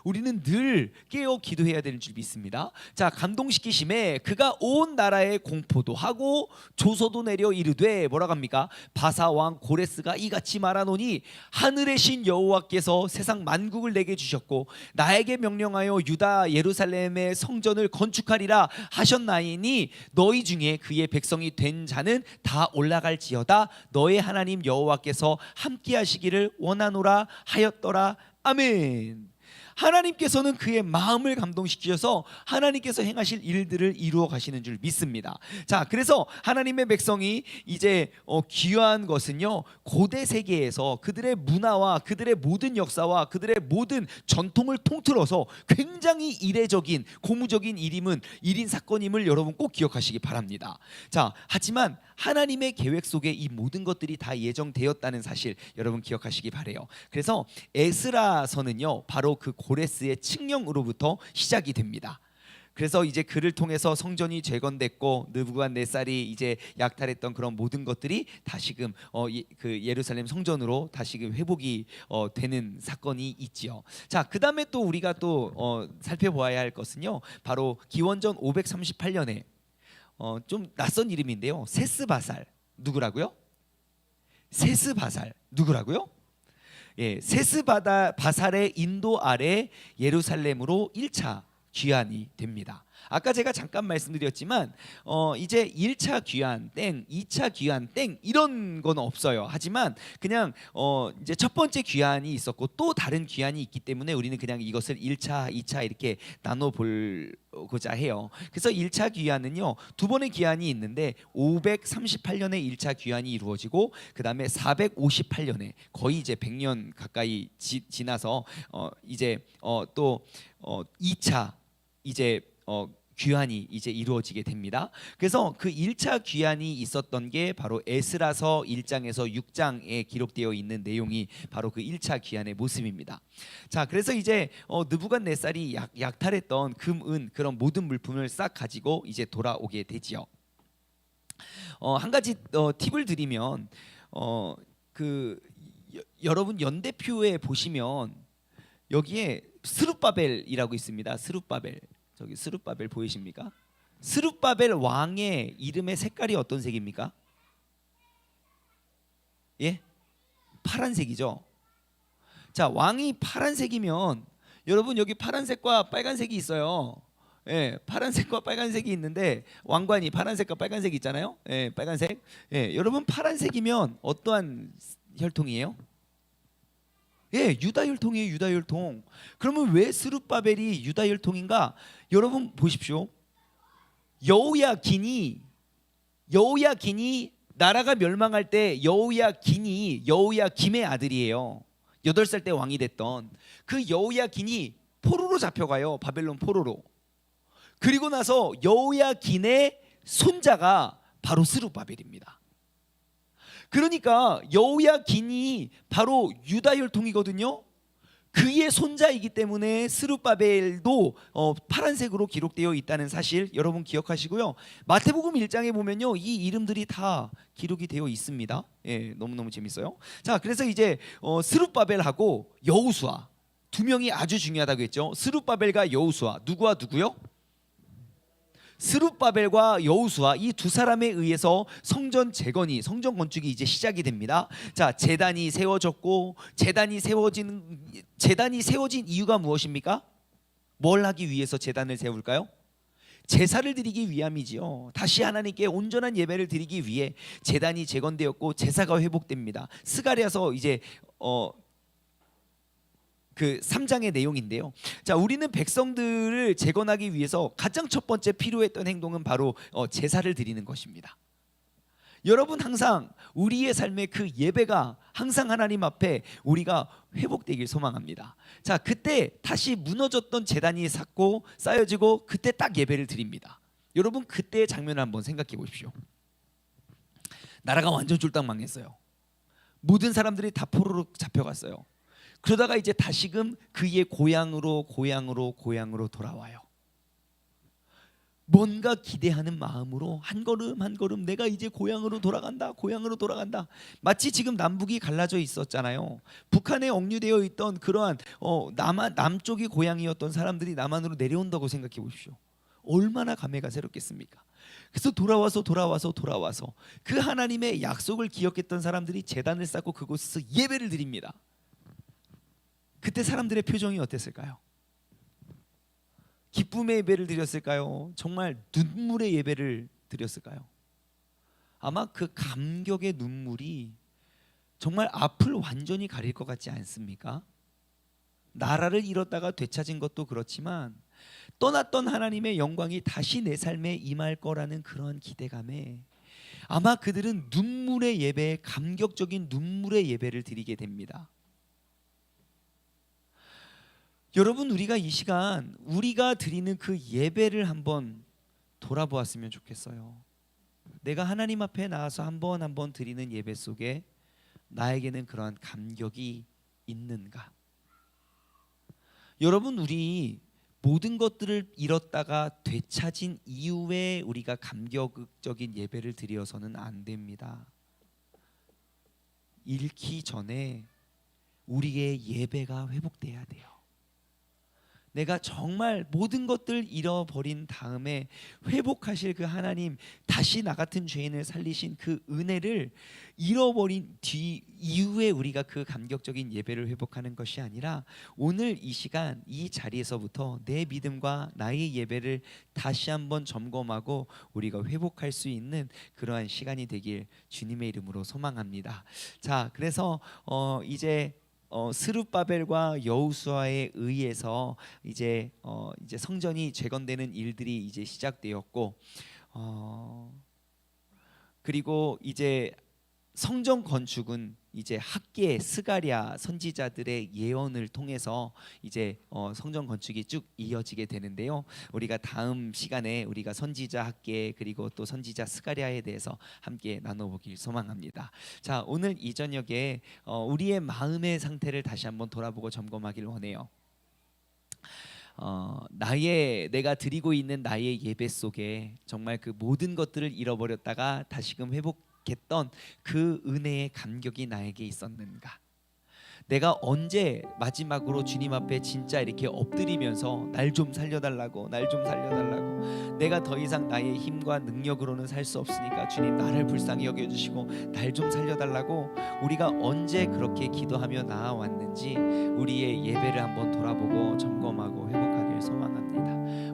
우리는 늘 깨어 기도해야 되는 줄 믿습니다. 자, 감동시키심에 그가 온 나라에 공포도 하고 조서도 내려 이르되 뭐라고 합니까? 바사 왕 고레스가 이같이 말하노니 하늘의 신 여호와께서 세상 만국을 내게 주셨고 나에게 명령하여 유다 예루살렘의 성전을 건축하리라 하셨나이니 너희 중에 그의 백성이 된 자는 다 올라갈지어다. 너의 하나님 여호와께서 함께 하시기를 원하노라 하였더라. 아멘. 하나님께서는 그의 마음을 감동시키셔서 하나님께서 행하실 일들을 이루어 가시는 줄 믿습니다. 자, 그래서 하나님의 백성이 이제 귀한 것은요, 고대 세계에서 그들의 문화와 그들의 모든 역사와 그들의 모든 전통을 통틀어서 굉장히 이례적인 고무적인 일인 사건임을 여러분 꼭 기억하시기 바랍니다. 자, 하지만 하나님의 계획 속에 이 모든 것들이 다 예정되었다는 사실 여러분 기억하시기 바래요. 그래서 에스라서는요, 바로 그 고레스의 칙령으로부터 시작이 됩니다. 그래서 이제 그를 통해서 성전이 재건됐고 느부갓네살이 이제 약탈했던 그런 모든 것들이 다시금 그 예루살렘 성전으로 다시금 회복이 되는 사건이 있지요. 자, 그다음에 또 우리가 또 살펴보아야 할 것은요, 바로 기원전 538년에 좀 낯선 이름인데요, 세스바살. 누구라고요? 세스바살. 누구라고요? 예, 세스바살의 인도 아래 예루살렘으로 1차 귀환이 됩니다. 아까 제가 잠깐 말씀드렸지만 이제 1차 귀환 땡, 2차 귀환 땡 이런 건 없어요. 하지만 그냥 이제 첫 번째 귀환이 있었고 또 다른 귀환이 있기 때문에 우리는 그냥 이것을 1차, 2차 이렇게 나눠 보고자 해요. 그래서 1차 귀환은요, 두 번의 귀환이 있는데 538년에 1차 귀환이 이루어지고 그다음에 458년에 거의 이제 100년 가까이 지나서 이제 또 2차 이제 귀환이 이제 이루어지게 됩니다. 그래서 그 1차 귀환이 있었던 게 바로 에스라서 1장에서 6장에 기록되어 있는 내용이 바로 그 1차 귀환의 모습입니다. 자, 그래서 이제 느부갓네살이 약탈했던 금, 은 그런 모든 물품을 싹 가지고 이제 돌아오게 되지요. 한 가지 팁을 드리면 여러분 연대표에 보시면 여기에 스룹바벨이라고 있습니다. 스룹바벨. 저기 스룹바벨 보이십니까? 스룹바벨 왕의 이름의 색깔이 어떤 색입니까? 예? 파란색이죠. 자, 왕이 파란색이면 여러분 여기 파란색과 빨간색이 있어요. 예, 파란색과 빨간색이 있는데 왕관이 파란색과 빨간색이 있잖아요. 예, 빨간색. 예, 여러분 파란색이면 어떠한 혈통이에요? 예, 유다 혈통이에요. 유다 혈통. 그러면 왜 스룹바벨이 유다 혈통인가? 여러분 보십시오. 여호야긴이 나라가 멸망할 때 여호야김의 아들이에요. 8살 때 왕이 됐던 그 여호야긴이 포로로 잡혀가요. 바벨론 포로로. 그리고 나서 여호야긴의 손자가 바로 스룹바벨입니다. 그러니까 여호야긴이 바로 유다 혈통이거든요. 그의 손자이기 때문에 스룹바벨도 파란색으로 기록되어 있다는 사실 여러분 기억하시고요. 마태복음 1장에 보면요, 이 이름들이 다 기록이 되어 있습니다. 예, 너무너무 재밌어요. 자, 그래서 이제 스룹바벨하고 여호수아 두 명이 아주 중요하다고 했죠. 스룹바벨과 여호수아, 누구와 누구요? 스룹바벨과 여호수아, 이 두 사람에 의해서 성전 건축이 이제 시작이 됩니다. 자, 제단이 세워졌고 제단이 세워진 이유가 무엇입니까? 뭘 하기 위해서 제단을 세울까요? 제사를 드리기 위함이지요. 다시 하나님께 온전한 예배를 드리기 위해 제단이 재건되었고 제사가 회복됩니다. 스가랴서 이제 그 3장의 내용인데요. 자, 우리는 백성들을 재건하기 위해서 가장 첫 번째 필요했던 행동은 바로 제사를 드리는 것입니다. 여러분 항상 우리의 삶의 그 예배가 항상 하나님 앞에 우리가 회복되길 소망합니다. 자, 그때 다시 무너졌던 제단이 쌓여지고 그때 딱 예배를 드립니다. 여러분 그때의 장면을 한번 생각해 보십시오. 나라가 완전 쫄딱 망했어요. 모든 사람들이 다 포로로 잡혀갔어요. 그러다가 이제 다시금 그의 고향으로 돌아와요. 뭔가 기대하는 마음으로 한 걸음 한 걸음 내가 이제 고향으로 돌아간다, 고향으로 돌아간다. 마치 지금 남북이 갈라져 있었잖아요. 북한에 억류되어 있던 그러한 남쪽이 고향이었던 사람들이 남한으로 내려온다고 생각해 보십시오. 얼마나 감회가 새롭겠습니까? 그래서 돌아와서 그 하나님의 약속을 기억했던 사람들이 제단을 쌓고 그곳에서 예배를 드립니다. 그때 사람들의 표정이 어땠을까요? 기쁨의 예배를 드렸을까요? 정말 눈물의 예배를 드렸을까요? 아마 그 감격의 눈물이 정말 앞을 완전히 가릴 것 같지 않습니까? 나라를 잃었다가 되찾은 것도 그렇지만 떠났던 하나님의 영광이 다시 내 삶에 임할 거라는 그런 기대감에 아마 그들은 눈물의 예배, 감격적인 눈물의 예배를 드리게 됩니다. 여러분, 우리가 이 시간 우리가 드리는 그 예배를 한번 돌아보았으면 좋겠어요. 내가 하나님 앞에 나와서 한 번 한 번 드리는 예배 속에 나에게는 그러한 감격이 있는가? 여러분, 우리 모든 것들을 잃었다가 되찾은 이후에 우리가 감격적인 예배를 드려서는 안 됩니다. 잃기 전에 우리의 예배가 회복돼야 돼요. 내가 정말 모든 것들 잃어버린 다음에 회복하실 그 하나님, 다시 나 같은 죄인을 살리신 그 은혜를 잃어버린 이후에 우리가 그 감격적인 예배를 회복하는 것이 아니라 오늘 이 시간 이 자리에서부터 내 믿음과 나의 예배를 다시 한번 점검하고 우리가 회복할 수 있는 그러한 시간이 되길 주님의 이름으로 소망합니다. 자, 그래서 이제 스룹바벨과 여호수아에 의해서 이제 성전이 재건되는 일들이 이제 시작되었고, 그리고 이제 성전 건축은 이제 학계 스가랴 선지자들의 예언을 통해서 이제 성전 건축이 쭉 이어지게 되는데요. 우리가 다음 시간에 우리가 선지자 학계 그리고 또 선지자 스가랴에 대해서 함께 나눠보길 소망합니다. 자, 오늘 이 저녁에 우리의 마음의 상태를 다시 한번 돌아보고 점검하길 원해요. 내가 드리고 있는 나의 예배 속에 정말 그 모든 것들을 잃어버렸다가 다시금 회복했던 그 은혜의 감격이 나에게 있었는가? 내가 언제 마지막으로 주님 앞에 진짜 이렇게 엎드리면서 날 좀 살려달라고, 날 좀 살려달라고, 내가 더 이상 나의 힘과 능력으로는 살 수 없으니까 주님 나를 불쌍히 여겨주시고 날 좀 살려달라고 우리가 언제 그렇게 기도하며 나아왔는지 우리의 예배를 한번 돌아보고 점검하고 회복하길 소망합니다.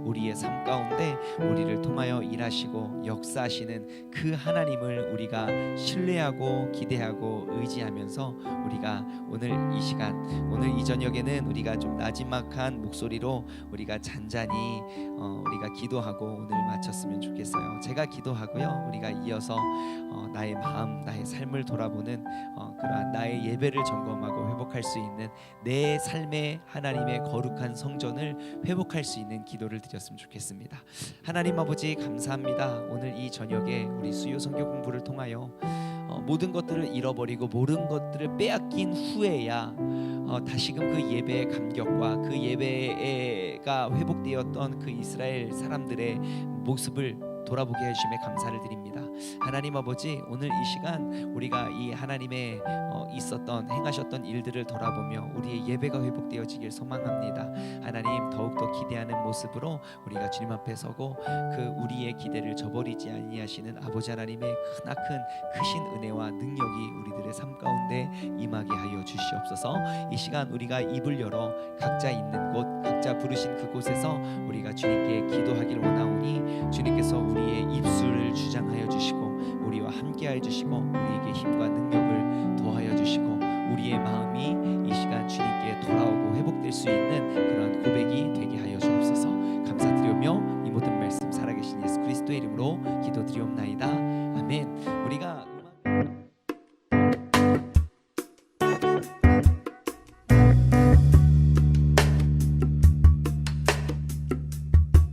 우리의 삶 가운데 우리를 통하여 일하시고 역사하시는 그 하나님을 우리가 신뢰하고 기대하고 의지하면서 우리가 오늘 이 시간, 오늘 이 저녁에는 우리가 좀 나지막한 목소리로 우리가 잔잔히 우리가 기도하고 오늘 마쳤으면 좋겠어요. 제가 기도하고요, 우리가 이어서 나의 마음, 나의 삶을 돌아보는 그러한 나의 예배를 점검하고 회복할 수 있는 내 삶의 하나님의 거룩한 성전을 회복할 수 있는 기도를 드렸으면 좋겠습니다. 하나님 아버지 감사합니다. 오늘 이 저녁에 우리 수요 선교 공부를 통하여 모든 것들을 잃어버리고 모든 것들을 빼앗긴 후에야 다시금 그 예배의 감격과 그 예배가 회복되었던 그 이스라엘 사람들의 모습을 돌아보게 해주심에 감사를 드립니다. 하나님 아버지, 오늘 이 시간 우리가 이 하나님의 행하셨던 일들을 돌아보며 우리의 예배가 회복되어지길 소망합니다. 하나님, 더욱더 기대하는 모습으로 우리가 주님 앞에 서고 그 우리의 기대를 저버리지 아니하시는 아버지 하나님의 크나큰 크신 은혜와 능력이 우리들의 삶 가운데 임하게 하여 주시옵소서. 이 시간 우리가 입을 열어 각자 있는 곳, 각자 부르신 그곳에서 우리가 주님께 기도하길 원하오니 주님께서 우리의 입술을 주장하여 주시고 우리와 함께하여 주시고 우리에게 힘과 능력을 더하여 주시고 우리의 마음이 이 시간 주님께 돌아오고 회복될 수 있는 그런